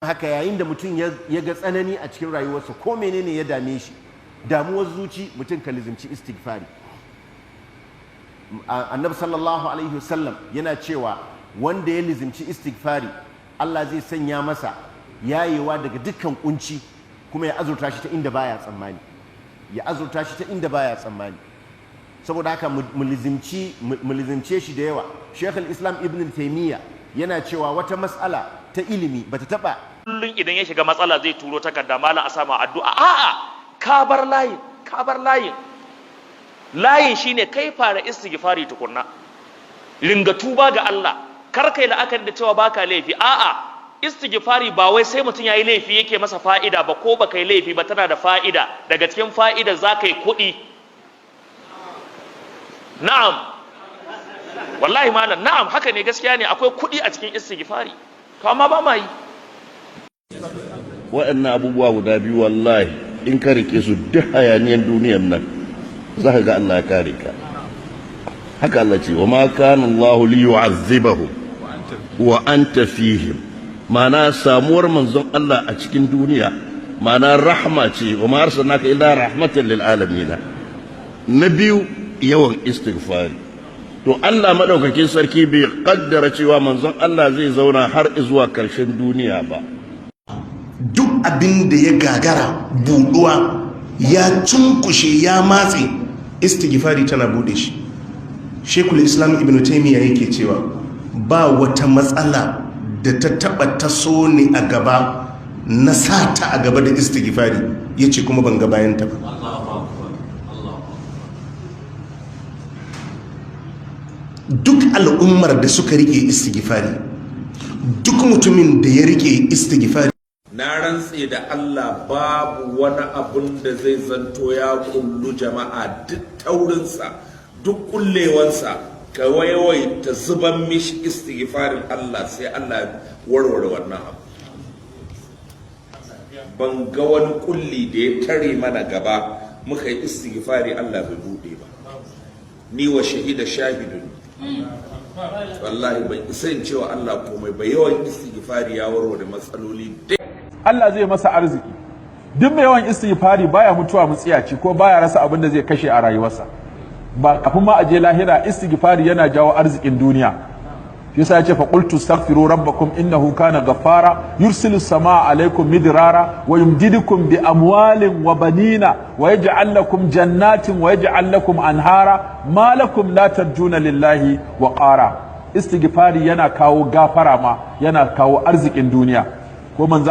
haka yayin da mutum ya ga tsanani a cikin rayuwarsa ko menene ya dame shi, damuwar zuci, mutum ka lizimci istighfari. Annabi sallallahu alaihi wasallam yana cewa wanda ya lizimci istighfari Allah zai sanya masa yayewa daga dukkan kunci, kuma ya azurta shi ta inda baya tsammani. Saboda haka mu lizimce shi da yawa. Sheikhul Islam Ibn Taymiyyah yana cewa wata mas'ala ta ilimi bata taba kullun idan ya shiga matsala zai turo takarda malam a sama addu'a. A'a, ka bar layin shine kai fara istighfari tukunna, ringa tuba ga Allah, kar kai la'akari da cewa baka laifi. A'a, istighfari ba wai sai mutum yayi laifi yake masa fa'ida ba, ko baka yi laifi ba tana da fa'ida. Daga cikin fa'idar zaka yi kuɗi. Na'am, wallahi malam, na'am, haka ne, gaskiya ne, akwai kuɗi a cikin istighfari, to amma ba ma yi. Waɗannan abubuwa guda biyu wallahi in ka rike su duk hayaniyan duniyar nan za ka ga Allah ya kare ka. Haka Allah ce, wa ma kana Allah li yu'azzibahum wa anta fihim. Ma'ana samuwar manzon Allah a cikin duniya ma'ana rahma ce, wa ma arsalnaka illa rahmatan lil alamin. Na biyu yawan istighfari. To Allah madaukakin sarki bai kaddara cewa manzon Allah zai zauna har zuwa karshen duniya ba. Duk abin da ya gagara buduwa, ya cunkushe, ya matse, istighfari tana bude shi. Sheikhul Islam Ibn Taymiyyah yake cewa ba wata matsala da ta taba taso ni a gaba na sata a gaba da istighfari, yace kuma ban ga bayan ta ba. Duk al'ummar da suka rike istighfari, duk mutumin da ya rike istighfari, na rantse da Allah babu wani abun da zai zanto ya kullu jama'a duk taurinsa, duk kullewansa, ka waiwai ta zuban mishi istighfarin Allah sai Allah warware wannan abu. Ban ga wani kulli da ya tare mana gaba muka yi istighfari Allah bai bude ba. Ni wa shahida shahidun, wallahi ban isa in cewa Allah komai ba, yawan istighfari ya warware matsaloli. Allah zai masa arziki. Duk mai yawan istighfari baya mutuwa mutsiyaci ko baya rasa abin da zai kashe a rayuwarsa. Ba kafin ma aje lahira, istighfari yana jawo arzikin duniya. Shi yasa yace fa qultu astaghfiru rabbakum innahu kana ghaffara yursilu samaa alaykum midrara wa yumdidukum bi amwalin wa banina wa yaj'al lakum jannatin wa yaj'al lakum anhara ma lakum la tarjuna lillahi wa qara. Istighfari yana kawo gafara ma, yana kawo arzikin duniya. Ko manzo